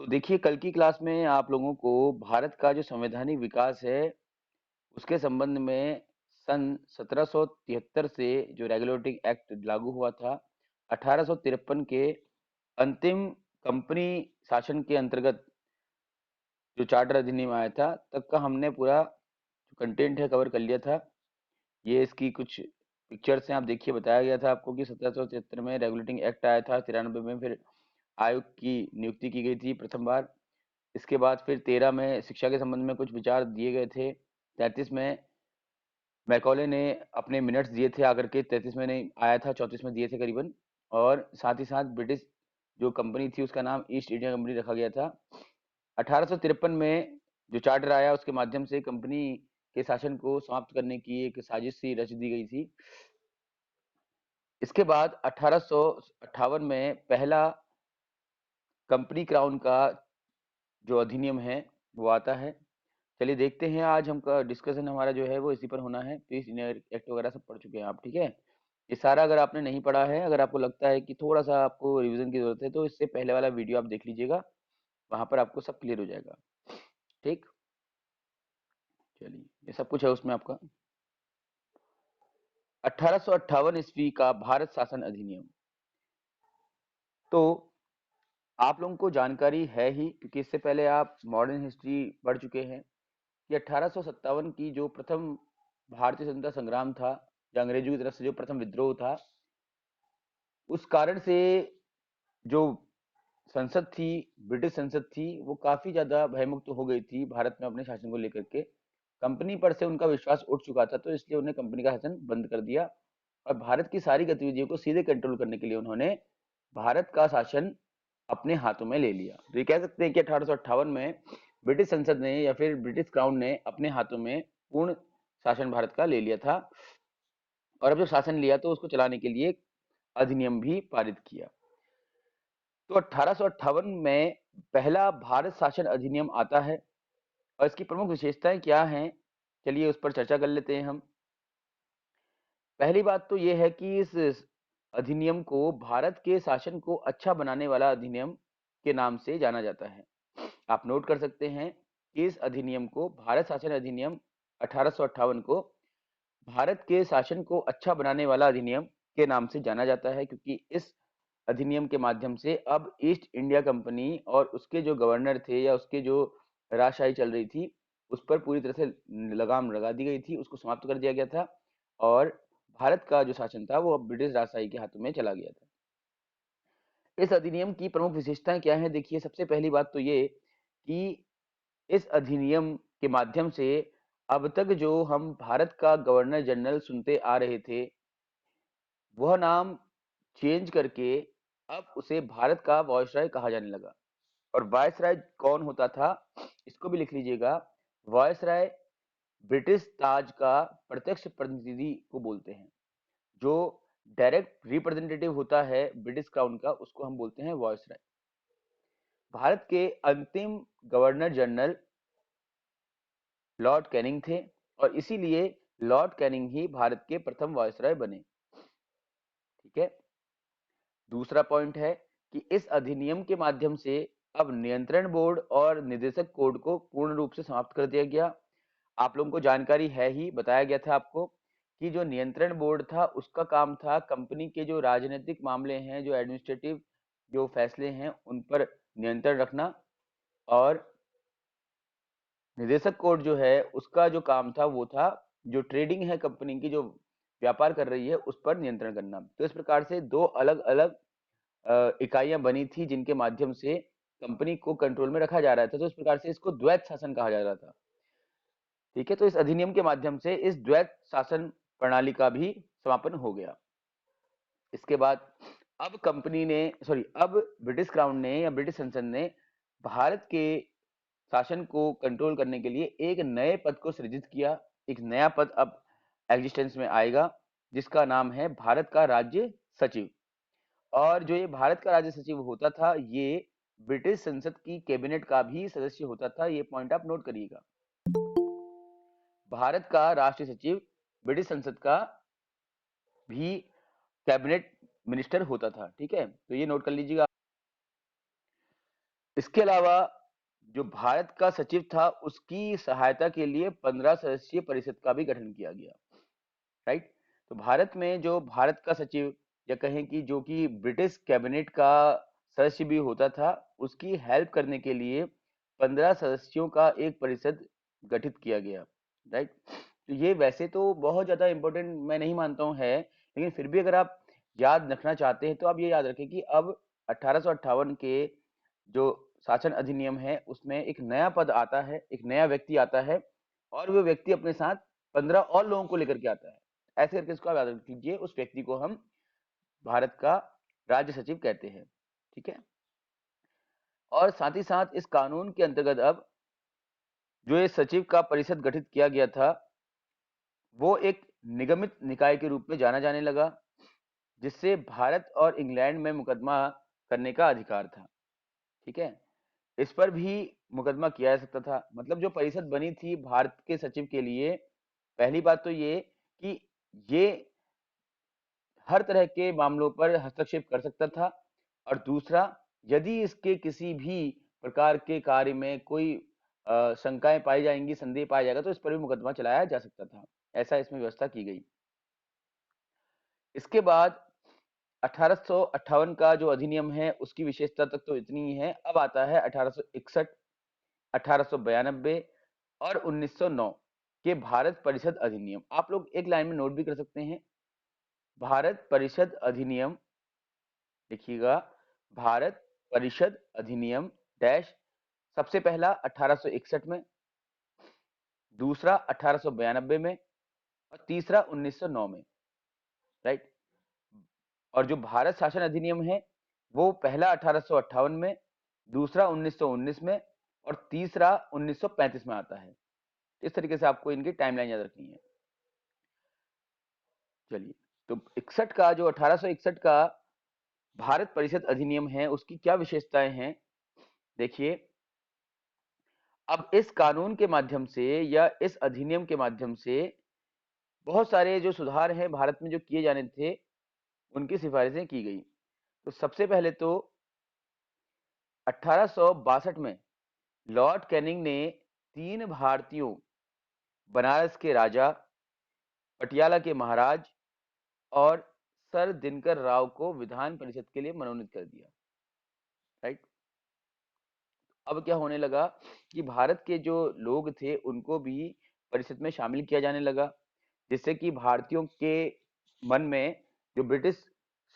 तो देखिए कल की क्लास में आप लोगों को भारत का जो संवैधानिक विकास है उसके संबंध में सन 1773 से जो रेगुलेटिंग एक्ट लागू हुआ था 1853 के अंतिम कंपनी शासन के अंतर्गत जो चार्टर अधिनियम आया था तब का हमने पूरा जो कंटेंट है कवर कर लिया था। ये इसकी कुछ पिक्चर्स हैं, आप देखिए। बताया गया था आपको कि 1773 में रेगुलेटिंग एक्ट आया था, 93 में फिर आयोग की नियुक्ति की गई थी प्रथम बार। इसके बाद फिर 13 में शिक्षा के संबंध में कुछ विचार दिए गए थे। 33 में मैकॉले ने अपने मिनट्स दिए थे आकर के, 33 में नहीं आया था, 34 में दिए थे करीबन। और साथ ही साथ ब्रिटिश जो कंपनी थी उसका नाम ईस्ट इंडिया कंपनी रखा गया था। 1853 में जो चार्टर आया उसके माध्यम से कंपनी के शासन को समाप्त करने की एक साजिश सी रच दी गई थी। इसके बाद 1858 में पहला कंपनी क्राउन का जो अधिनियम है वो आता है। चलिए देखते हैं, आज हम का डिस्कशन हमारा जो है वो इसी पर होना है। प्लीज एक्ट वगैरह सब पढ़ चुके हैं आप, ठीक है। ये सारा अगर आपने नहीं पढ़ा है, अगर आपको लगता है कि थोड़ा सा आपको रिवीजन की जरूरत है, तो इससे पहले वाला वीडियो आप देख लीजिएगा, वहां पर आपको सब क्लियर हो जाएगा। ठीक, चलिए ये सब कुछ है उसमें आपका। 1858 ईस्वी का भारत शासन अधिनियम। तो आप लोगों को जानकारी है ही, क्योंकि इससे पहले आप मॉडर्न हिस्ट्री पढ़ चुके हैं कि 1857 की जो प्रथम भारतीय स्वतंत्रता संग्राम था, जो अंग्रेजों की तरफ से जो प्रथम विद्रोह था, उस कारण से जो संसद थी, ब्रिटिश संसद थी, वो काफी ज्यादा भयमुक्त हो गई थी भारत में अपने शासन को लेकर के। कंपनी पर से उनका विश्वास उठ चुका था, तो इसलिए उन्हें कंपनी का शासन बंद कर दिया और भारत की सारी गतिविधियों को सीधे कंट्रोल करने के लिए उन्होंने भारत का शासन अपने हाथों में ले लिया। तो ये कह सकते हैं कि 1858 में ब्रिटिश संसद ने या फिर ब्रिटिश क्राउन ने अपने हाथों में पूर्ण शासन भारत का ले लिया था। और अब जब शासन लिया तो उसको चलाने के लिए अधिनियम भी पारित किया। तो 1858 में पहला भारत शासन अधिनियम आता है और इसकी प्रमुख विशेषताएं क्या हैं, चलिए उस पर चर्चा कर लेते हैं हम। पहली बात तो यह है कि इस अधिनियम को भारत के शासन को अच्छा बनाने वाला अधिनियम के नाम से जाना जाता है। आप नोट कर सकते हैं कि इस अधिनियम को, भारत शासन अधिनियम 1858 को, भारत के शासन को अच्छा बनाने वाला अधिनियम के नाम से जाना जाता है, क्योंकि इस अधिनियम के माध्यम से अब ईस्ट इंडिया कंपनी और उसके जो गवर्नर थे या उसके जो राजशाही चल रही थी उस पर पूरी तरह से लगाम लगा दी गई थी, उसको समाप्त कर दिया गया था और भारत का जो शासन था वो अब ब्रिटिश राजशाही के हाथों में चला गया था। इस अधिनियम की प्रमुख विशेषताएं क्या हैं, देखिए। सबसे पहली बात तो ये कि इस अधिनियम के माध्यम से अब तक जो हम भारत का गवर्नर जनरल सुनते आ रहे थे, वह नाम चेंज करके अब उसे भारत का वायसराय कहा जाने लगा। और वायसराय कौन होता था, इसको भी लिख लीजिएगा। वायसराय ब्रिटिश ताज का प्रत्यक्ष प्रतिनिधि को बोलते हैं। जो डायरेक्ट रिप्रेजेंटेटिव होता है ब्रिटिश क्राउन का, उसको हम बोलते हैं वायसराय। भारत के अंतिम गवर्नर जनरल लॉर्ड कैनिंग थे और इसीलिए लॉर्ड कैनिंग ही भारत के प्रथम वायसराय बने। ठीक है। दूसरा पॉइंट है कि इस अधिनियम के माध्यम से अब नियंत्रण बोर्ड और निदेशक कोड को पूर्ण रूप से समाप्त कर दिया गया। आप लोगों को जानकारी है ही, बताया गया था आपको कि जो नियंत्रण बोर्ड था उसका काम था कंपनी के जो राजनीतिक मामले हैं, जो एडमिनिस्ट्रेटिव जो फैसले हैं, उन पर नियंत्रण रखना। और निदेशक कोड जो है उसका जो काम था वो था जो ट्रेडिंग है, कंपनी की जो व्यापार कर रही है उस पर नियंत्रण करना। तो इस प्रकार से दो अलग अलग इकाइयां बनी थी जिनके माध्यम से कंपनी को कंट्रोल में रखा जा रहा था। तो इस प्रकार से इसको द्वैत शासन कहा जा रहा था। ठीक है। तो इस अधिनियम के माध्यम से इस द्वैत शासन प्रणाली का भी समापन हो गया। इसके बाद अब कंपनी ने, सॉरी, अब ब्रिटिश क्राउन ने या ब्रिटिश संसद ने भारत के शासन को कंट्रोल करने के लिए एक नए पद को सृजित किया। एक नया पद अब एग्जिस्टेंस में आएगा जिसका नाम है भारत का राज्य सचिव। और जो ये भारत का राज्य सचिव होता था, ये ब्रिटिश संसद की कैबिनेट का भी सदस्य होता था। ये पॉइंट आप नोट करिएगा। भारत का राष्ट्रीय सचिव ब्रिटिश संसद का भी कैबिनेट मिनिस्टर होता था। ठीक है, तो ये नोट कर लीजिएगा। इसके अलावा जो भारत का सचिव था उसकी सहायता के लिए 15 सदस्यीय परिषद का भी गठन किया गया, राइट। तो भारत में जो भारत का सचिव या कहें कि जो कि ब्रिटिश कैबिनेट का सदस्य भी होता था, उसकी हेल्प करने के लिए 15 सदस्यों का एक परिषद गठित किया गया, राइट। तो ये वैसे तो बहुत ज्यादा इंपॉर्टेंट मैं नहीं मानता हूँ है, लेकिन फिर भी अगर आप याद रखना चाहते हैं तो आप ये याद रखें कि अब 1858 के जो शासन अधिनियम है उसमें एक नया पद आता है, एक नया व्यक्ति आता है, और वो व्यक्ति अपने साथ 15 और लोगों को लेकर के आता है। ऐसे करके इसको आप याद रख लीजिए, उस व्यक्ति को हम भारत का राज्य सचिव कहते हैं, ठीक है। और साथ ही साथ इस कानून के अंतर्गत अब जो ये सचिव का परिषद गठित किया गया था वो एक निगमित निकाय के रूप में जाना जाने लगा, जिससे भारत और इंग्लैंड में मुकदमा करने का अधिकार था, ठीक है। इस पर भी मुकदमा किया जा सकता था। मतलब जो परिषद बनी थी भारत के सचिव के लिए, पहली बात तो ये कि ये हर तरह के मामलों पर हस्तक्षेप कर सकता था, और दूसरा, यदि इसके किसी भी प्रकार के कार्य में कोई शंकाएं पाई जाएंगी, संदेह पाया जाएगा, तो इस पर भी मुकदमा चलाया जा सकता था। ऐसा इसमें व्यवस्था की गई। इसके बाद 1858 का जो अधिनियम है उसकी विशेषता तक तो इतनी ही है। अब आता है 1861, 1892 और 1909 के भारत परिषद अधिनियम। आप लोग एक लाइन में नोट भी कर सकते हैं, भारत परिषद अधिनियम लिखिएगा। भारत परिषद अधिनियम डैश, सबसे पहला 1861 में, दूसरा 1892 में, और तीसरा 1909 में, राइट। और जो भारत शासन अधिनियम है वो पहला 1858 में, दूसरा 1919 में, और तीसरा 1935 में आता है। इस तरीके से आपको इनकी टाइमलाइन याद रखनी है। चलिए, तो 61 का जो 1861 का भारत परिषद अधिनियम है उसकी क्या विशेषताएं हैं, देखिए। अब इस कानून के माध्यम से या इस अधिनियम के माध्यम से बहुत सारे जो सुधार हैं भारत में जो किए जाने थे उनकी सिफारिशें की गई। तो सबसे पहले तो 1862 में लॉर्ड कैनिंग ने 3 भारतीयों, बनारस के राजा, पटियाला के महाराज और सर दिनकर राव को विधान परिषद के लिए मनोनीत कर दिया, राइट। अब क्या होने लगा कि भारत के जो लोग थे उनको भी परिषद में शामिल किया जाने लगा, जिससे कि भारतीयों के मन में जो ब्रिटिश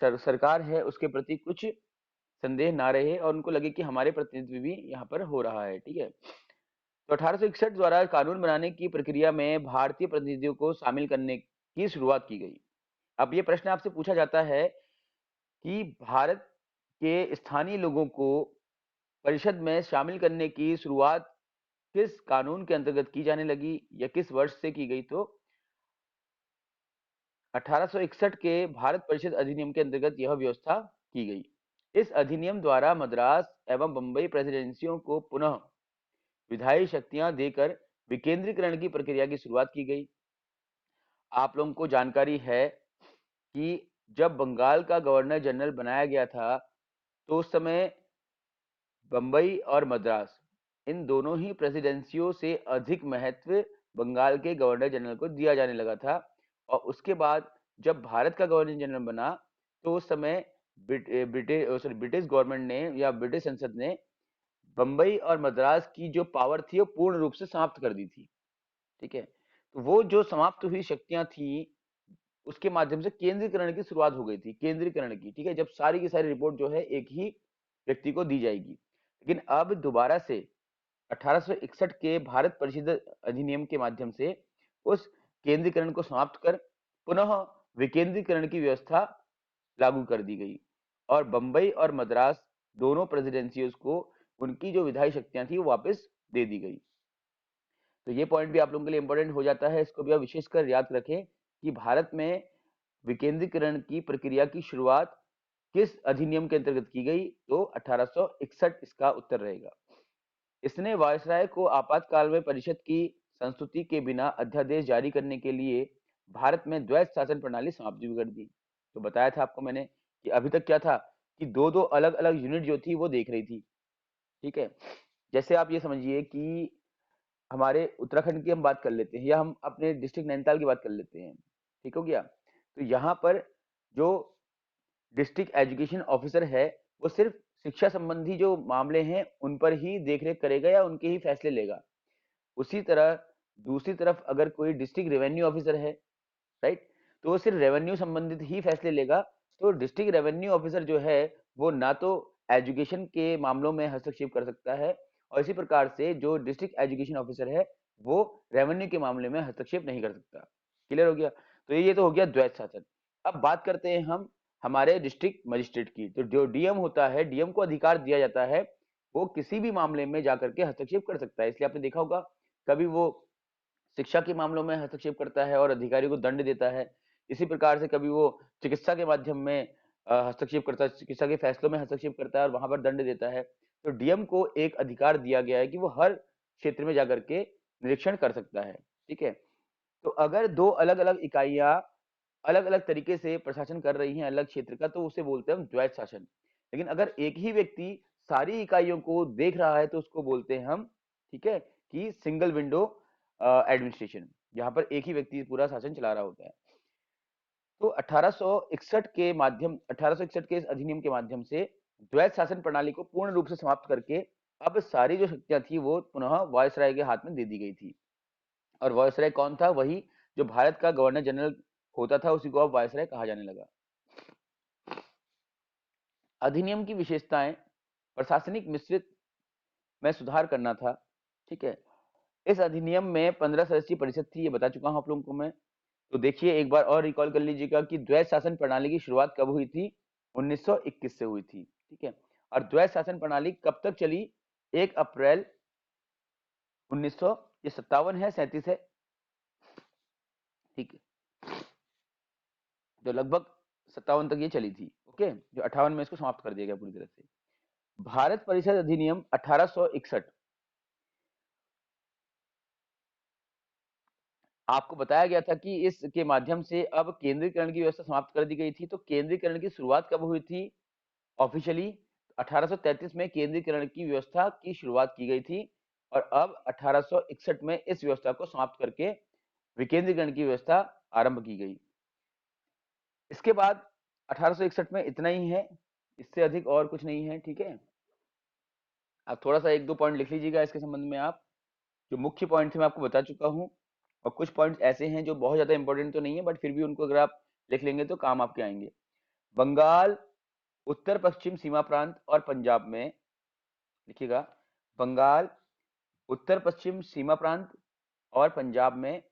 सरकार है उसके प्रति कुछ संदेह ना रहे, और उनको लगे कि हमारे प्रतिनिधित्व भी यहाँ पर हो रहा है, ठीक है। तो 1861 द्वारा कानून बनाने की प्रक्रिया में भारतीय प्रतिनिधियों को शामिल करने की शुरुआत की गई। अब ये प्रश्न आपसे पूछा जाता है कि भारत के स्थानीय लोगों को परिषद में शामिल करने की शुरुआत किस कानून के अंतर्गत की जाने लगी या किस वर्ष से की गई, तो 1861 के भारत परिषद अधिनियम के अंतर्गत यह व्यवस्था की गई। इस अधिनियम द्वारा मद्रास एवं बंबई प्रेसिडेंसियों को पुनः विधायी शक्तियां देकर विकेंद्रीकरण की प्रक्रिया की शुरुआत की गई। आप लोगों को जानकारी है कि जब बंगाल का गवर्नर जनरल बनाया गया था तो उस समय बंबई और मद्रास, इन दोनों ही प्रेसिडेंसियों से अधिक महत्व बंगाल के गवर्नर जनरल को दिया जाने लगा था। और उसके बाद जब भारत का गवर्नर जनरल बना तो उस समय ब्रिटिश गवर्नमेंट ने या ब्रिटिश संसद ने बंबई और मद्रास की जो पावर थी वो पूर्ण रूप से समाप्त कर दी थी, ठीक है। तो वो जो समाप्त हुई शक्तियां थी उसके माध्यम से केंद्रीकरण की शुरुआत हो गई थी, केंद्रीकरण की, ठीक है। जब सारी की सारी रिपोर्ट जो है एक ही व्यक्ति को दी जाएगी। लेकिन अब दोबारा से 1861 के भारत परिषद अधिनियम के माध्यम से उस केंद्रीकरण को समाप्त कर पुनः विकेंद्रीकरण की व्यवस्था लागू कर दी गई, और बंबई और मद्रास दोनों प्रेसिडेंसियों को उनकी जो विधायी शक्तियां थी वो वापस दे दी गई। तो ये पॉइंट भी आप लोगों के लिए इंपॉर्टेंट हो जाता है, इसको भी आप विशेषकर याद रखें कि भारत में विकेंद्रीकरण की प्रक्रिया की शुरुआत किस अधिनियम के अंतर्गत की गई, तो 1861 इसका उत्तर रहेगा। इसने वायसराय को आपातकाल में परिषद की संस्तुति के बिना अध्यादेश जारी करने के लिए भारत में द्वैत शासन प्रणाली समाप्त भी कर दी। तो बताया था आपको मैंने कि अभी तक क्या था कि दो दो अलग अलग यूनिट जो थी वो देख रही थी, ठीक है। जैसे आप ये समझिए कि हमारे उत्तराखंड की हम बात कर लेते हैं या हम अपने डिस्ट्रिक्ट नैनीताल की बात कर लेते हैं, ठीक हो गया। तो यहाँ पर जो डिस्ट्रिक्ट एजुकेशन ऑफिसर है वो सिर्फ शिक्षा संबंधी जो मामले हैं उन पर ही देखरेख करेगा या उनके ही फैसले लेगा। उसी तरह दूसरी तरफ अगर कोई डिस्ट्रिक्ट रेवेन्यू ऑफिसर है, राइट, तो वो सिर्फ रेवेन्यू संबंधित ही फैसले लेगा। तो डिस्ट्रिक्ट रेवेन्यू ऑफिसर जो है वो ना तो एजुकेशन के मामलों में हस्तक्षेप कर सकता है और इसी प्रकार से जो डिस्ट्रिक्ट एजुकेशन ऑफिसर है वो रेवेन्यू के मामले में हस्तक्षेप नहीं कर सकता। क्लियर हो गया। तो ये तो हो गया द्वैत शासन। अब बात करते हैं हम हमारे डिस्ट्रिक्ट मजिस्ट्रेट की। तो जो डीएम होता है, डीएम को अधिकार दिया जाता है वो किसी भी मामले में जाकर के हस्तक्षेप कर सकता है। इसलिए आपने देखा होगा कभी वो शिक्षा के मामलों में हस्तक्षेप करता है और अधिकारी को दंड देता है। इसी प्रकार से कभी वो चिकित्सा के माध्यम में हस्तक्षेप करता है, चिकित्सा के फैसलों में हस्तक्षेप करता है और वहां पर दंड देता है। तो डीएम को एक अधिकार दिया गया है कि वो हर क्षेत्र में जाकर के निरीक्षण कर सकता है। ठीक है। तो अगर दो अलग अलग इकाइयां अलग अलग तरीके से प्रशासन कर रही हैं अलग क्षेत्र का, तो उसे बोलते हैं हम द्वैत शासन। लेकिन अगर एक ही व्यक्ति सारी इकाइयों को देख रहा है तो उसको बोलते हैं हम, ठीक है, कि सिंगल विंडो एडमिनिस्ट्रेशन, जहां पर एक ही व्यक्ति पूरा शासन चला रहा होता है। तो 1861 के इस अधिनियम के माध्यम से द्वैत शासन प्रणाली को पूर्ण रूप से समाप्त करके अब सारी जो शक्तियां थी वो पुनः वायसराय के हाथ में दे दी गई थी। और वायसराय कौन था? वही जो भारत का गवर्नर जनरल होता था, उसी को अब वायसराय कहा जाने लगा। अधिनियम की विशेषताएं, प्रशासनिक मिश्रित में सुधार करना था। ठीक है। इस अधिनियम में 15 सदस्यीय परिषद थी, ये बता चुका हूं आप लोगों को मैं। तो देखिए एक बार और रिकॉल कर लीजिएगा कि द्वैत शासन प्रणाली की शुरुआत कब हुई थी? 1921 से हुई थी। ठीक है। और द्वैत शासन प्रणाली कब तक चली? 1 अप्रैल 1957 है, 37 है। ठीक है। जो लगभग 57 तक ये चली थी। ओके। जो 58 में इसको समाप्त कर दिया गया पूरी तरह से। भारत परिषद अधिनियम 1861, आपको बताया गया था कि इसके माध्यम से अब केंद्रीकरण की व्यवस्था समाप्त कर दी गई थी। तो केंद्रीकरण की शुरुआत कब हुई थी ऑफिशियली? 1833 में केंद्रीकरण की व्यवस्था की शुरुआत की गई थी और अब 1861 में इस व्यवस्था को समाप्त करके विकेंद्रीकरण की व्यवस्था आरंभ की गई। इसके बाद 1861 में इतना ही है, इससे अधिक और कुछ नहीं है। ठीक है। आप थोड़ा सा एक दो पॉइंट लिख लीजिएगा इसके संबंध में। आप जो मुख्य पॉइंट थे मैं आपको बता चुका हूँ और कुछ पॉइंट्स ऐसे हैं जो बहुत ज्यादा इंपॉर्टेंट तो नहीं है बट फिर भी उनको अगर आप लिख लेंगे तो काम आपके आएंगे। बंगाल उत्तर पश्चिम सीमा प्रांत और पंजाब में, लिखिएगा, बंगाल उत्तर पश्चिम सीमा प्रांत और पंजाब में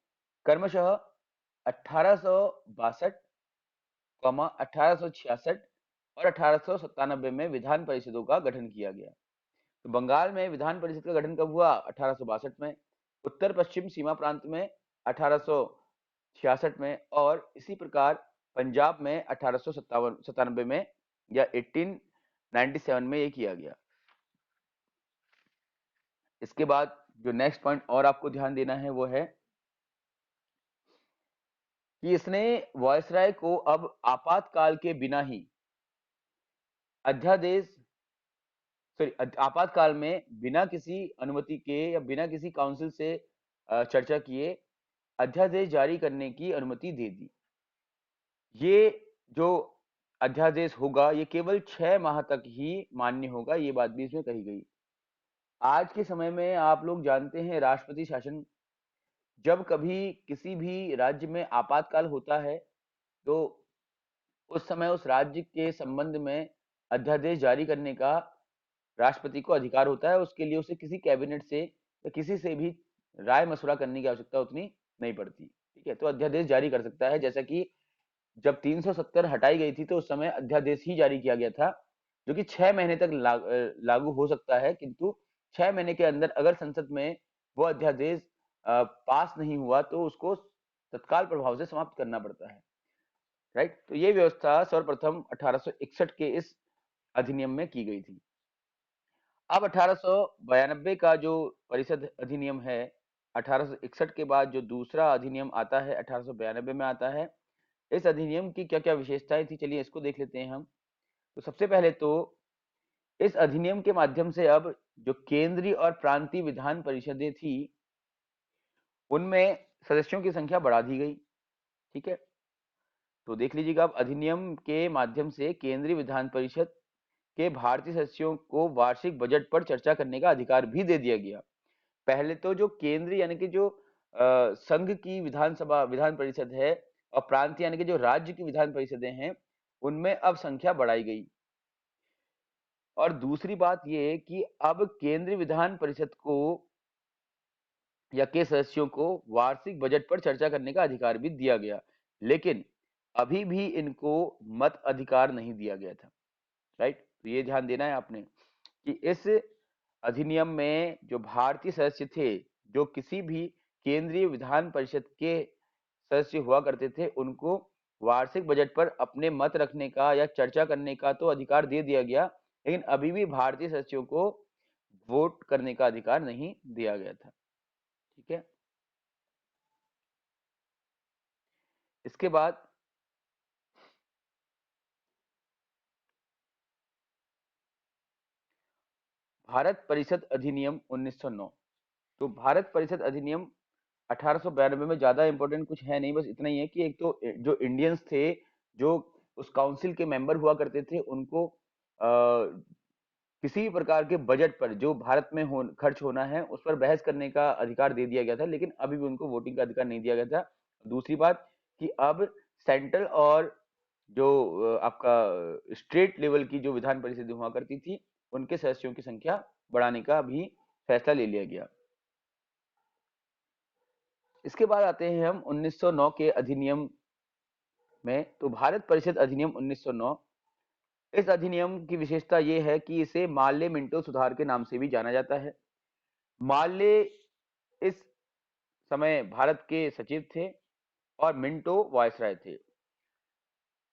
क्रमशः 1862, 1866 और 1897 में विधान परिषदों का गठन किया गया। तो बंगाल में विधान परिषद का गठन कब हुआ? 1862 में। उत्तर पश्चिम सीमा प्रांत में 1866 में और इसी प्रकार पंजाब में 1897 में या 1897 में ये किया गया। इसके बाद जो नेक्स्ट पॉइंट और आपको ध्यान देना है वो है कि इसने वायसराय को अब आपातकाल के बिना ही अध्यादेश, सॉरी, आपातकाल में बिना किसी अनुमति के या बिना किसी काउंसिल से चर्चा किए अध्यादेश जारी करने की अनुमति दे दी। ये जो अध्यादेश होगा ये केवल 6 माह तक ही मान्य होगा, ये बात भी इसमें कही गई। आज के समय में आप लोग जानते हैं राष्ट्रपति शासन, जब कभी किसी भी राज्य में आपातकाल होता है तो उस समय उस राज्य के संबंध में अध्यादेश जारी करने का राष्ट्रपति को अधिकार होता है। उसके लिए उसे किसी कैबिनेट से या किसी से भी राय मशवरा करने की आवश्यकता उतनी नहीं पड़ती। ठीक है। तो अध्यादेश जारी कर सकता है। जैसा कि जब 370 हटाई गई थी तो उस समय अध्यादेश ही जारी किया गया था जो कि 6 महीने तक लागू हो सकता है, किंतु 6 महीने के अंदर अगर संसद में वो अध्यादेश पास नहीं हुआ तो उसको तत्काल प्रभाव से समाप्त करना पड़ता है। राइट। तो ये व्यवस्था सर्वप्रथम 1861 के इस अधिनियम में की गई थी। अब 1892 का जो परिषद अधिनियम है, 1861 के बाद जो दूसरा अधिनियम आता है 1892 में आता है। इस अधिनियम की क्या क्या विशेषताएं थी, चलिए इसको देख लेते हैं हम। तो सबसे पहले तो इस अधिनियम के माध्यम से अब जो केंद्रीय और प्रांतीय विधान परिषदें थी, उनमें सदस्यों की संख्या बढ़ा दी गई। ठीक है, तो देख लीजिएगा, अब अधिनियम के माध्यम से केंद्रीय विधान परिषद के भारतीय सदस्यों को वार्षिक बजट पर चर्चा करने का अधिकार भी दे दिया गया। पहले तो जो केंद्रीय यानी कि जो संघ की विधानसभा विधान परिषद है, और प्रांत यानी कि जो राज्य की विधान परिषदें हैं, उनमें अब संख्या बढ़ाई गई। और दूसरी बात ये कि अब केंद्रीय विधान परिषद को या के सदस्यों को वार्षिक बजट पर चर्चा करने का अधिकार भी दिया गया, लेकिन अभी भी इनको मत अधिकार नहीं दिया गया था। राइट, तो ये ध्यान देना है आपने कि इस अधिनियम में जो भारतीय सदस्य थे, जो किसी भी केंद्रीय विधान परिषद के सदस्य हुआ करते थे, उनको वार्षिक बजट पर अपने मत रखने का या चर्चा करने का तो अधिकार दे दिया गया, लेकिन अभी भी भारतीय सदस्यों को वोट करने का अधिकार नहीं दिया गया था। ठीक है, इसके बाद भारत परिषद अधिनियम 1909। तो भारत परिषद अधिनियम 1892 में ज्यादा इंपॉर्टेंट कुछ है नहीं, बस इतना ही है कि एक तो जो इंडियंस थे, जो उस काउंसिल के मेंबर हुआ करते थे, उनको किसी भी प्रकार के बजट पर जो भारत में खर्च होना है उस पर बहस करने का अधिकार दे दिया गया था, लेकिन अभी भी उनको वोटिंग का अधिकार नहीं दिया गया था। दूसरी बात कि अब सेंट्रल और जो आपका स्टेट लेवल की जो विधान परिषद हुआ करती थी, उनके सदस्यों की संख्या बढ़ाने का भी फैसला ले लिया गया। इसके बाद आते हैं हम 1909 के अधिनियम में। तो भारत परिषद अधिनियम 1909, इस अधिनियम की विशेषता यह है कि इसे माल्ले मिंटो सुधार के नाम से भी जाना जाता है। माल्ले इस समय भारत के सचिव थे और मिंटो वायसराय थे।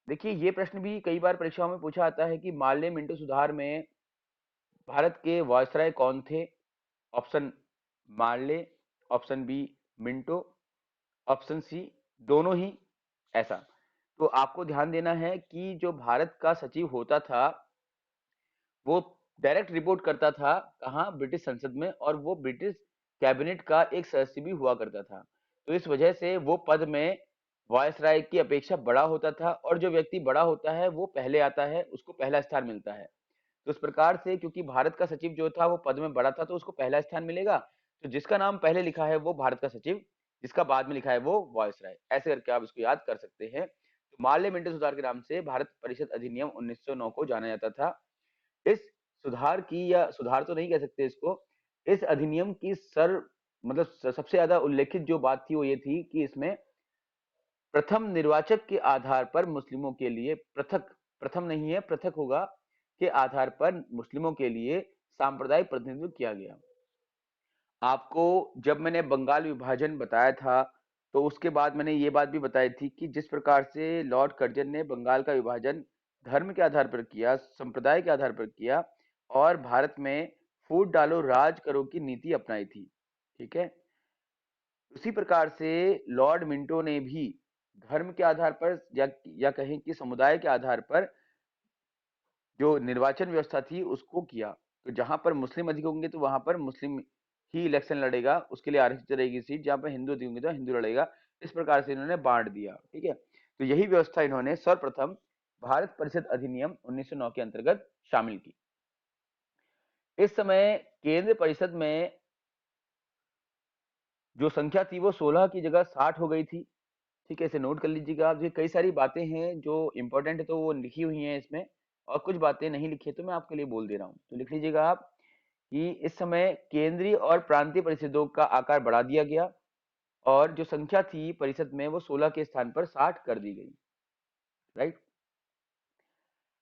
देखिए, ये प्रश्न भी कई बार परीक्षाओं में पूछा आता है कि माल्ले मिंटो सुधार में भारत के वायसराय कौन थे। Option Morley, option B Minto, option C दोनों ही, ऐसा। तो आपको ध्यान देना है कि जो भारत का सचिव होता था, वो डायरेक्ट रिपोर्ट करता था कहाँ, ब्रिटिश संसद में, और वो ब्रिटिश कैबिनेट का एक सदस्य भी हुआ करता था। तो इस वजह से वो पद में वायसराय की अपेक्षा बड़ा होता था, और जो व्यक्ति बड़ा होता है वो पहले आता है, उसको पहला स्थान मिलता है। तो इस प्रकार से क्योंकि भारत का सचिव जो था वो पद में बड़ा था, तो उसको पहला स्थान मिलेगा। तो जिसका नाम पहले लिखा है वो भारत का सचिव, जिसका बाद में लिखा है वो वायसराय, ऐसे करके आप इसको याद कर सकते हैं। तो माल्य मिंटो सुधार के नाम से भारत परिषद अधिनियम 1909 को जाना जाता था। इस सुधार की, या सुधार तो नहीं कह सकते इसको, इस अधिनियम की मतलब सबसे ज्यादा उल्लेखित जो बात थी वो ये थी कि इसमें प्रथम निर्वाचक के आधार पर मुस्लिमों के लिए पृथक, प्रथम नहीं है पृथक होगा, के आधार पर मुस्लिमों के लिए सांप्रदायिक प्रतिनिधित्व किया गया। आपको जब मैंने बंगाल विभाजन बताया था, तो उसके बाद मैंने ये बात भी बताई थी कि जिस प्रकार से लॉर्ड कर्जन ने बंगाल का विभाजन धर्म के आधार पर किया, संप्रदाय के आधार पर किया, और भारत में फूट डालो राज करो की नीति अपनाई थी। ठीक है, उसी प्रकार से लॉर्ड मिंटो ने भी धर्म के आधार पर या कहें कि समुदाय के आधार पर जो निर्वाचन व्यवस्था थी उसको किया। तो जहां पर मुस्लिम अधिक होंगे तो वहां पर मुस्लिम ही इलेक्शन लड़ेगा, उसके लिए आरक्षित रहेगी सीट। जहां पर हिंदू अधिक होंगे तो हिंदू लड़ेगा। इस प्रकार से इन्होंने बांट दिया। ठीक है, तो यही व्यवस्था इन्होंने सर्वप्रथम भारत परिषद अधिनियम 1909 के अंतर्गत शामिल की। इस समय केंद्र परिषद में जो संख्या थी वो 16 की जगह 60 हो गई थी। ठीक है, इसे नोट कर लीजिएगा आप। ये कई सारी बातें हैं जो इंपॉर्टेंट है तो वो लिखी हुई हैं इसमें, और कुछ बातें नहीं लिखी है तो मैं आपके लिए बोल दे रहा हूँ, तो लिख लीजिएगा आप कि इस समय केंद्रीय और प्रांतीय परिषदों का आकार बढ़ा दिया गया, और जो संख्या थी परिषद में वो 16 के स्थान पर 60 कर दी गई। राइट,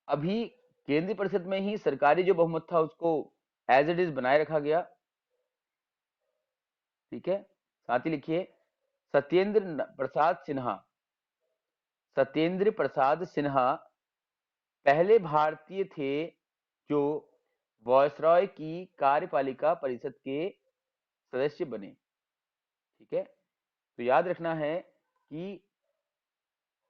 अभी केंद्रीय परिषद में ही सरकारी जो बहुमत था उसको एज इट इज बनाए रखा गया। ठीक है, साथ ही लिखिए सत्येंद्र प्रसाद सिन्हा, सत्येंद्र प्रसाद सिन्हा पहले भारतीय थे जो वॉयसरॉय की कार्यपालिका परिषद के सदस्य बने। ठीक है, तो याद रखना है कि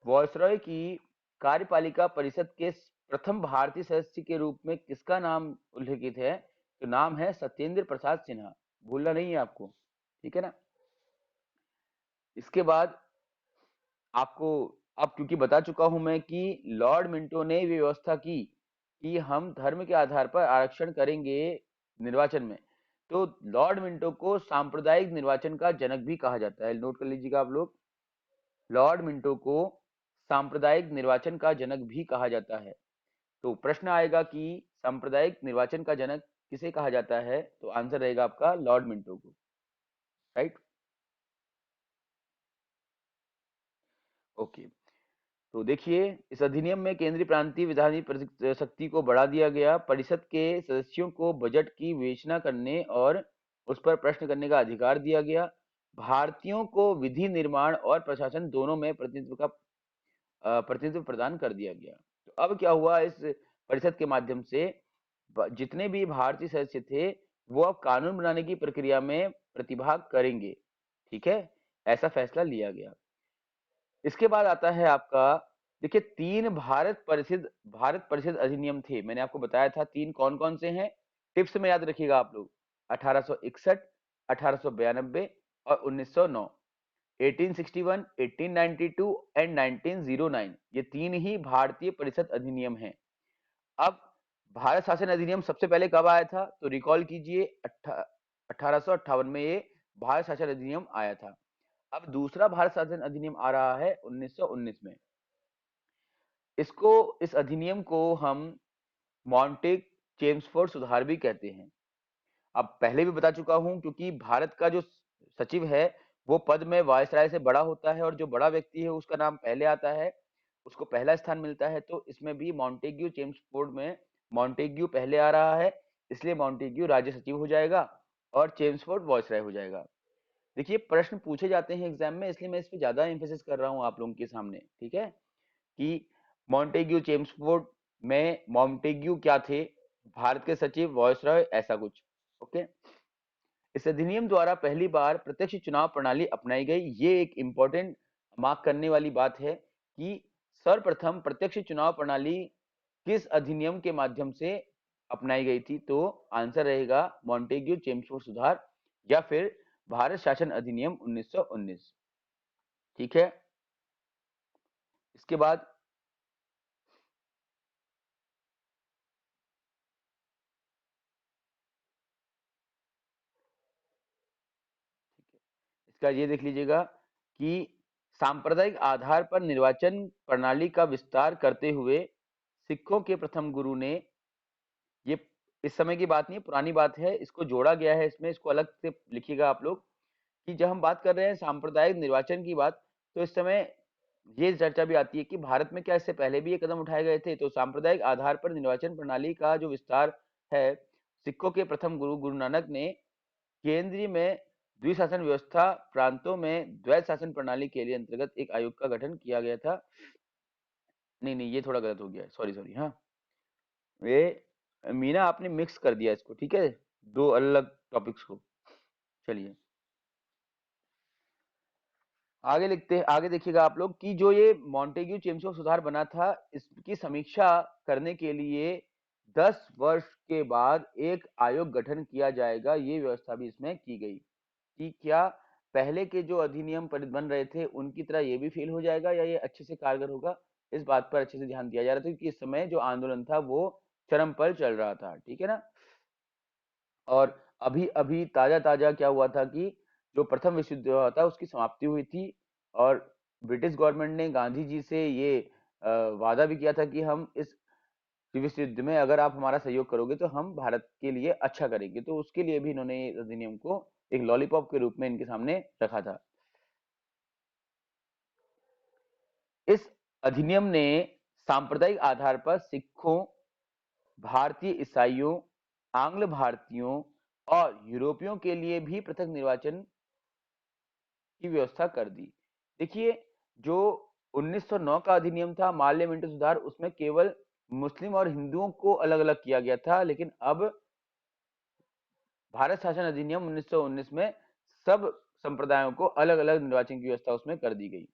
वॉयसरॉय की कार्यपालिका परिषद के प्रथम भारतीय सदस्य के रूप में किसका नाम उल्लेखित है? तो नाम है सत्येंद्र प्रसाद सिन्हा, भूलना नहीं है आपको, ठीक है ना। इसके बाद आपको अब क्योंकि बता चुका हूं मैं कि लॉर्ड मिंटो ने व्यवस्था की कि हम धर्म के आधार पर आरक्षण करेंगे निर्वाचन में, तो लॉर्ड मिंटो को सांप्रदायिक निर्वाचन का जनक भी कहा जाता है, नोट कर लीजिएगा आप लोग। लॉर्ड मिंटो को सांप्रदायिक निर्वाचन का जनक भी कहा जाता है। तो प्रश्न आएगा कि सांप्रदायिक निर्वाचन का जनक किसे कहा जाता है, तो आंसर रहेगा आपका लॉर्ड मिंटो को, राइट। ओके, तो देखिए इस अधिनियम में केंद्रीय प्रांतीय विधायी शक्ति को बढ़ा दिया गया, परिषद के सदस्यों को बजट की विवेचना करने और उस पर प्रश्न करने का अधिकार दिया गया, भारतीयों को विधि निर्माण और प्रशासन दोनों में प्रतिनिधित्व प्रदान कर दिया गया। तो अब क्या हुआ, इस परिषद के माध्यम से जितने भी भारतीय सदस्य थे वो अब कानून बनाने की प्रक्रिया में प्रतिभाग करेंगे, ठीक है, ऐसा फैसला लिया गया। इसके बाद आता है आपका, देखिए तीन भारत परिषद अधिनियम थे, मैंने आपको बताया था तीन कौन कौन से हैं, टिप्स में याद रखिएगा आप लोग, 1861, 1892 और 1909। 1861, 1892 एंड 1909, ये तीन ही भारतीय परिषद अधिनियम हैं। अब भारत शासन अधिनियम सबसे पहले कब आया था, तो रिकॉल कीजिए 1858 में ये भारत शासन अधिनियम आया था। अब दूसरा भारत शासन अधिनियम आ रहा है 1919 में। इस अधिनियम को हम मॉन्टेग चेम्सफोर्ड सुधार भी कहते हैं। अब पहले भी बता चुका हूं, क्योंकि भारत का जो सचिव है वो पद में वायसराय से बड़ा होता है और जो बड़ा व्यक्ति है उसका नाम पहले आता है, उसको पहला स्थान मिलता है। तो इसमें भी मॉन्टेग्यू चेम्सफोर्ड में मॉन्टेग्यू पहले आ रहा है, इसलिए मॉन्टेग्यू राज्य सचिव हो जाएगा और चेम्सफोर्ड वायसराय हो जाएगा। देखिए प्रश्न पूछे जाते हैं एग्जाम में, इसलिए मैं इस पे ज्यादा एम्फेसिस कर रहा हूँ आप लोगों के सामने, ठीक है, कि मॉन्टेग्यू चेम्सफोर्ड में मॉन्टेग्यू क्या थे, भारत के सचिव, वायसराय, ऐसा कुछ, ओके। इस अधिनियम द्वारा पहली बार प्रत्यक्ष चुनाव प्रणाली अपनाई गई। ये एक इंपॉर्टेंट मार्क करने वाली बात है कि सर्वप्रथम प्रत्यक्ष चुनाव प्रणाली किस अधिनियम के माध्यम से अपनाई गई थी, तो आंसर रहेगा मॉन्टेग्यू चेम्सफोर्ड सुधार या फिर भारत शासन अधिनियम 1919, ठीक है। इसके बाद इसका ये देख लीजिएगा कि सांप्रदायिक आधार पर निर्वाचन प्रणाली का विस्तार करते हुए सिखों के प्रथम गुरु ने, ये इस समय की बात नहीं, पुरानी बात है, इसको जोड़ा गया है इसमें, इसको अलग से लिखिएगा आप लोग, कि जब हम बात कर रहे हैं सांप्रदायिक निर्वाचन की बात, तो इस समय ये चर्चा भी आती है कि भारत में क्या इससे पहले भी ये कदम उठाए गए थे। तो सांप्रदायिक आधार पर निर्वाचन प्रणाली का जो विस्तार है, सिखों के प्रथम गुरु गुरु नानक ने केंद्रीय में द्विशासन व्यवस्था, प्रांतों में द्वैत शासन प्रणाली के लिए अंतर्गत एक आयोग का गठन किया गया था। नहीं नहीं, ये थोड़ा गलत हो गया, सॉरी सॉरी, हाँ, ये मीना आपने मिक्स कर दिया इसको, ठीक है, दो अलग टॉपिक्स को। चलिए आगे लिखते हैं, आगे देखिएगा आप लोग कि जो ये मॉन्टेग्यू चेम्सफोर्ड सुधार बना था, इसकी समीक्षा करने के लिए 10 वर्ष के बाद एक आयोग गठन किया जाएगा, ये व्यवस्था भी इसमें की गई कि क्या पहले के जो अधिनियम बन रहे थे उनकी तरह ये भी फेल हो जाएगा या ये अच्छे से कारगर होगा, इस बात पर अच्छे से ध्यान दिया जा रहा था, क्योंकि इस समय जो आंदोलन था वो चरम पर चल रहा था, ठीक है ना। और अभी अभी ताजा ताजा क्या हुआ था कि जो प्रथम विश्व युद्ध हुआ था उसकी समाप्ति हुई थी, और ब्रिटिश गवर्नमेंट ने गांधी जी से ये वादा भी किया था कि हम इस विश्व युद्ध में अगर आप हमारा सहयोग करोगे तो हम भारत के लिए अच्छा करेंगे। तो उसके लिए भी इन्होंने इस अधिनियम को एक लॉलीपॉप के रूप में इनके सामने रखा था। इस अधिनियम ने सांप्रदायिक आधार पर सिखों, भारतीय ईसाइयों, आंग्ल भारतीयों और यूरोपियों के लिए भी पृथक निर्वाचन की व्यवस्था कर दी। देखिए जो 1909 का अधिनियम था माल्य मिंटो सुधार, उसमें केवल मुस्लिम और हिंदुओं को अलग अलग किया गया था, लेकिन अब भारत शासन अधिनियम 1919 में सब संप्रदायों को अलग अलग निर्वाचन की व्यवस्था उसमें कर दी गई।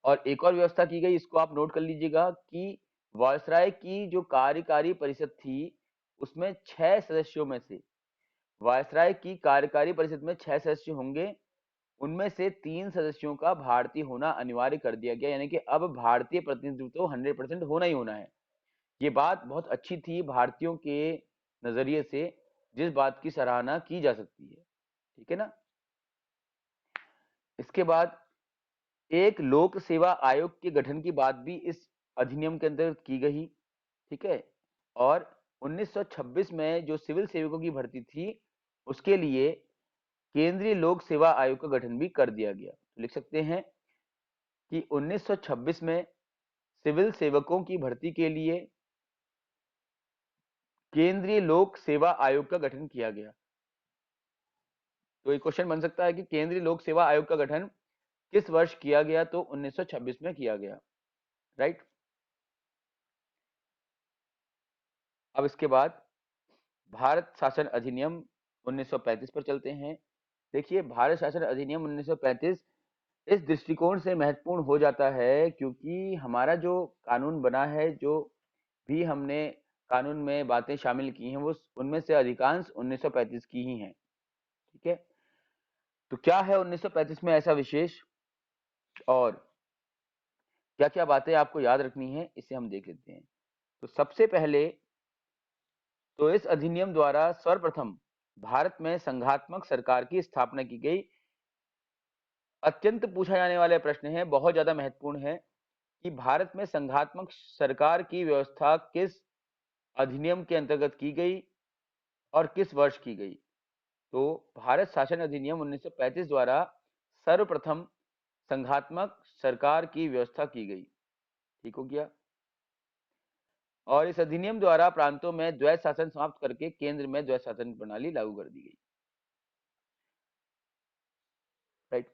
और एक और व्यवस्था की गई, इसको आप नोट कर लीजिएगा कि वायसराय की जो कार्यकारी परिषद थी उसमें 6 सदस्यों में से, वायसराय की कार्यकारी परिषद में 6 सदस्य होंगे, उनमें से 3 सदस्यों का भारतीय होना अनिवार्य कर दिया गया, यानी कि अब भारतीय प्रतिनिधित्व तो 100% होना ही होना है। ये बात बहुत अच्छी थी भारतीयों के नजरिए से, जिस बात की सराहना की जा सकती है, ठीक है ना। इसके बाद एक लोक सेवा आयोग के गठन की बात भी इस अधिनियम के अंतर्गत की गई, ठीक है। और 1926 में जो सिविल सेवकों की भर्ती थी उसके लिए केंद्रीय लोक सेवा आयोग का गठन भी कर दिया गया। लिख सकते हैं कि 1926 में सिविल सेवकों की भर्ती के लिए केंद्रीय लोक सेवा आयोग का गठन किया गया। तो एक क्वेश्चन बन सकता है कि केंद्रीय लोक सेवा आयोग का गठन किस वर्ष किया गया, तो 1926 में किया गया, राइट। अब इसके बाद भारत शासन अधिनियम 1935 पर चलते हैं। देखिए, भारत शासन अधिनियम 1935 इस दृष्टिकोण से महत्वपूर्ण हो जाता है क्योंकि हमारा जो कानून बना है, जो भी हमने कानून में बातें शामिल की हैं, वो उनमें से अधिकांश 1935 की ही हैं, ठीक है। तो क्या है 1935 में ऐसा विशेष, और क्या क्या बातें आपको याद रखनी है, इसे हम देख लेते हैं। तो सबसे पहले तो इस अधिनियम द्वारा सर्वप्रथम भारत में संघात्मक सरकार की स्थापना की गई। अत्यंत पूछा जाने वाले प्रश्न है, बहुत ज्यादा महत्वपूर्ण है कि भारत में संघात्मक सरकार की व्यवस्था किस अधिनियम के अंतर्गत की गई और किस वर्ष की गई। तो भारत शासन अधिनियम 1935 द्वारा सर्वप्रथम संघात्मक सरकार की व्यवस्था की गई, ठीक हो गया। और इस अधिनियम द्वारा प्रांतों में द्वैध शासन समाप्त करके केंद्र में द्वैध शासन प्रणाली लागू कर दी गई, राइट।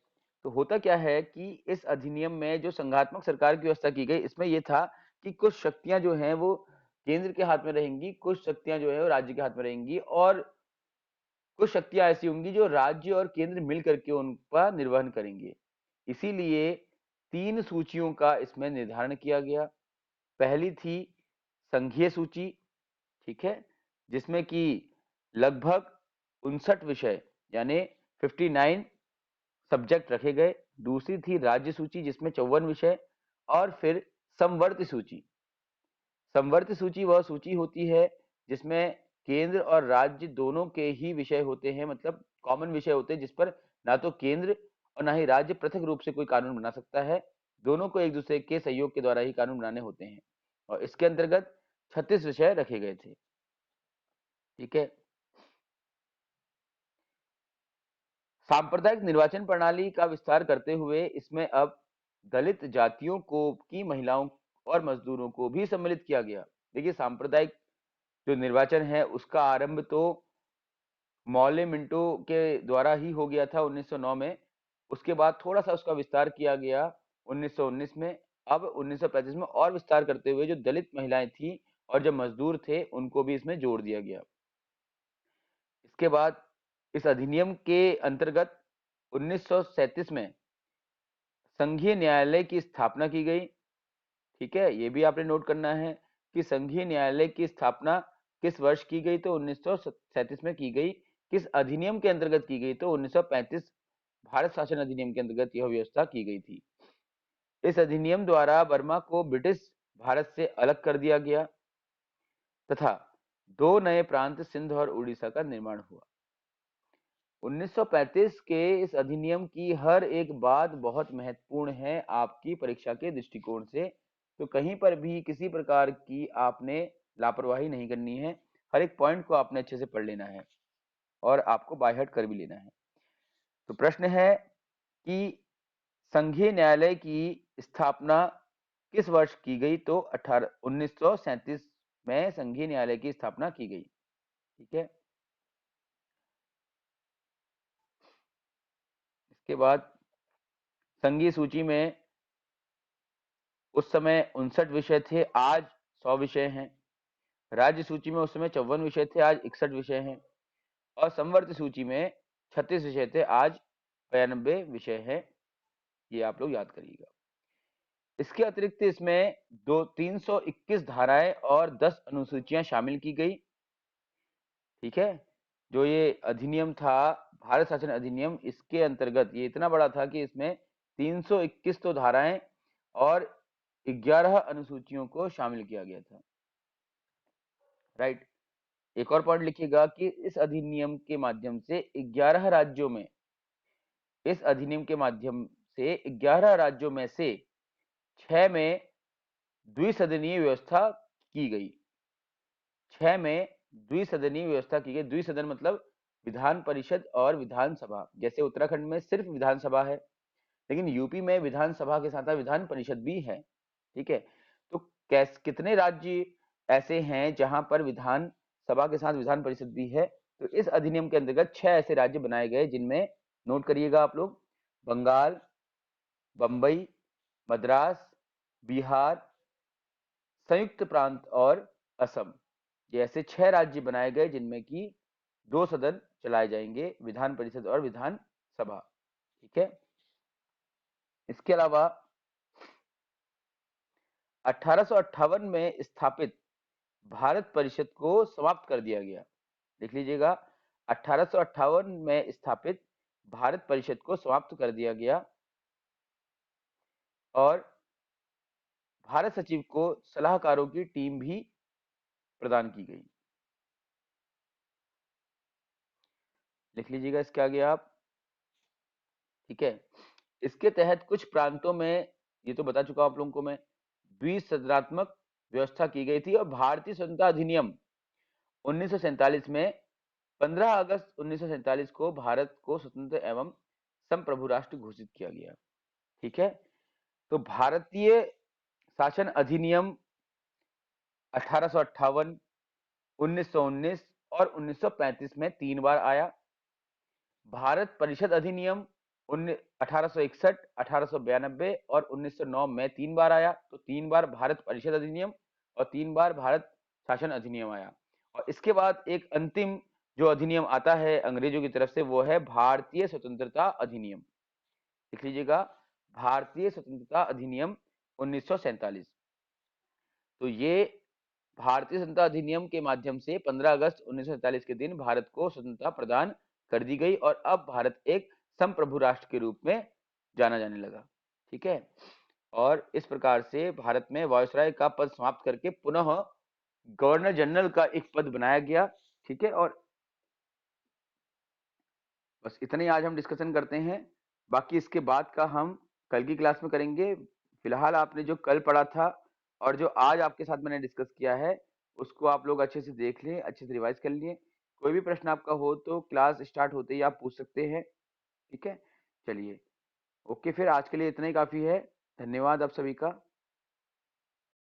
तो होता क्या है कि इस अधिनियम में जो संघात्मक सरकार की व्यवस्था की गई, इसमें यह था कि कुछ शक्तियां जो हैं वो केंद्र के हाथ में रहेंगी, कुछ शक्तियां जो है वो राज्य के हाथ में रहेंगी, और कुछ शक्तियां ऐसी होंगी जो राज्य और केंद्र मिल करके उनका निर्वहन करेंगे। इसीलिए 3 सूचियों का इसमें निर्धारण किया गया। पहली थी संघीय सूची, ठीक है, जिसमें कि लगभग 59 विषय यानी 59 सब्जेक्ट रखे गए। दूसरी थी राज्य सूची जिसमें 54 विषय, और फिर समवर्ती सूची। समवर्ती सूची वह सूची होती है जिसमें केंद्र और राज्य दोनों के ही विषय होते हैं, मतलब कॉमन विषय होते हैं, जिस पर ना तो केंद्र और ना ही राज्य पृथक रूप से कोई कानून बना सकता है, दोनों को एक दूसरे के सहयोग के द्वारा ही कानून बनाने होते हैं। और इसके अंतर्गत 36 विषय रखे गए थे, ठीक है। सांप्रदायिक निर्वाचन प्रणाली का विस्तार करते हुए इसमें अब दलित जातियों को की महिलाओं और मजदूरों को भी सम्मिलित किया गया। देखिए, सांप्रदायिक जो निर्वाचन है उसका आरंभ तो मौले मिंटो के द्वारा ही हो गया था 1909 में। उसके बाद थोड़ा सा उसका विस्तार किया गया 1919 में। अब 1935 में और विस्तार करते हुए जो दलित महिलाएं थी और जो मजदूर थे उनको भी इसमें जोड़ दिया गया। इसके बाद इस अधिनियम के अंतर्गत 1937 में संघीय न्यायालय की स्थापना की गई, ठीक है। ये भी आपने नोट करना है कि संघीय न्यायालय की स्थापना किस वर्ष की गई, तो 1937 में की गई। किस अधिनियम के अंतर्गत की गई, तो 1935 भारत शासन अधिनियम के अंतर्गत यह व्यवस्था की गई थी। इस अधिनियम द्वारा बर्मा को ब्रिटिश भारत से अलग कर दिया गया तथा 2 नए प्रांत सिंध और उड़ीसा का निर्माण हुआ। 1935 के इस अधिनियम की हर एक बात बहुत महत्वपूर्ण है आपकी परीक्षा के दृष्टिकोण से, तो कहीं पर भी किसी प्रकार की आपने लापरवाही नहीं करनी है। हर एक पॉइंट को आपने अच्छे से पढ़ लेना है और आपको बाय हार्ट कर भी लेना है। तो प्रश्न है कि संघीय न्यायालय की स्थापना किस वर्ष की गई, तो 1937 में संघीय न्यायालय की स्थापना की गई, ठीक है। इसके बाद संघीय सूची में उस समय 59 विषय थे, आज 100 विषय हैं। राज्य सूची में उस समय 54 विषय थे, आज 61 विषय हैं। और समवर्ती सूची में 36 विषय थे, आज 92 विषय हैं। ये आप लोग याद करिएगा। इसके अतिरिक्त इसमें 321 धाराएं और 10 अनुसूचियां शामिल की गई। ठीक है, जो ये अधिनियम था, भारत शासन अधिनियम, इसके अंतर्गत ये इतना बड़ा था कि इसमें 321 तो धाराएं और 11 अनुसूचियों को शामिल किया गया था। राइट। एक और पॉइंट लिखिएगा कि इस अधिनियम के माध्यम से 11 राज्यों में, इस अधिनियम के माध्यम से 11 राज्यों में से 6 में द्विसदनीय व्यवस्था की गई। 6 में द्विसदनीय व्यवस्था की गई। द्विसदन मतलब विधान परिषद और विधानसभा। जैसे उत्तराखंड में सिर्फ विधानसभा है, लेकिन यूपी में विधानसभा के साथ विधान परिषद भी है। ठीक है, तो कितने राज्य ऐसे हैं जहां पर विधान सभा के साथ विधान परिषद भी है? तो इस अधिनियम के अंतर्गत 6 ऐसे राज्य बनाए गए, जिनमें नोट करिएगा आप लोग, बंगाल, बंबई, मद्रास, बिहार, संयुक्त प्रांत और असम। ये ऐसे 6 राज्य बनाए गए जिनमें की 2 सदन चलाए जाएंगे, विधान परिषद और विधान सभा। ठीक है, इसके अलावा 1858 में स्थापित भारत परिषद को समाप्त कर दिया गया। लिख लीजिएगा, 1858 में स्थापित भारत परिषद को समाप्त कर दिया गया और भारत सचिव को सलाहकारों की टीम भी प्रदान की गई। लिख लीजिएगा इसके आगे आप। ठीक है, इसके तहत कुछ प्रांतों में, ये तो बता चुका आप लोगों को मैं, द्विसदनात्मक व्यवस्था की गई थी और भारतीय स्वतंत्रता अधिनियम 1947 में 15 अगस्त 1947 को भारत को स्वतंत्र एवं संप्रभु राष्ट्र घोषित किया गया। ठीक है, तो भारतीय शासन अधिनियम 1858, 1919 और 1935 में 3 बार आया। भारत परिषद अधिनियम 1861, 1892 और 1909 में 3 बार आया। तो 3 बार भारत परिषद अधिनियम और 3 बार भारत शासन अधिनियम आया। और इसके बाद एक अंतिम जो अधिनियम आता है अंग्रेजों की तरफ से, वो है भारतीय स्वतंत्रता अधिनियम। लिख लीजिएगा, भारतीय स्वतंत्रता अधिनियम 1947। तो ये भारतीय स्वतंत्रता अधिनियम के माध्यम से 15 अगस्त 1947 के दिन भारत को स्वतंत्रता प्रदान कर दी गई और अब भारत एक संप्रभु राष्ट्र के रूप में जाना जाने लगा। ठीक है, और इस प्रकार से भारत में वायसराय का पद समाप्त करके पुनः गवर्नर जनरल का एक पद बनाया गया। ठीक है, और बस इतने आज हम डिस्कशन करते हैं, बाकी इसके बाद का हम कल की क्लास में करेंगे। फिलहाल आपने जो कल पढ़ा था और जो आज आपके साथ मैंने डिस्कस किया है, उसको आप लोग अच्छे से देख लें, अच्छे से रिवाइज कर लिए। कोई भी प्रश्न आपका हो तो क्लास स्टार्ट होते ही आप पूछ सकते हैं। ठीक है, चलिए, ओके, फिर आज के लिए इतना ही काफी है। धन्यवाद आप सभी का।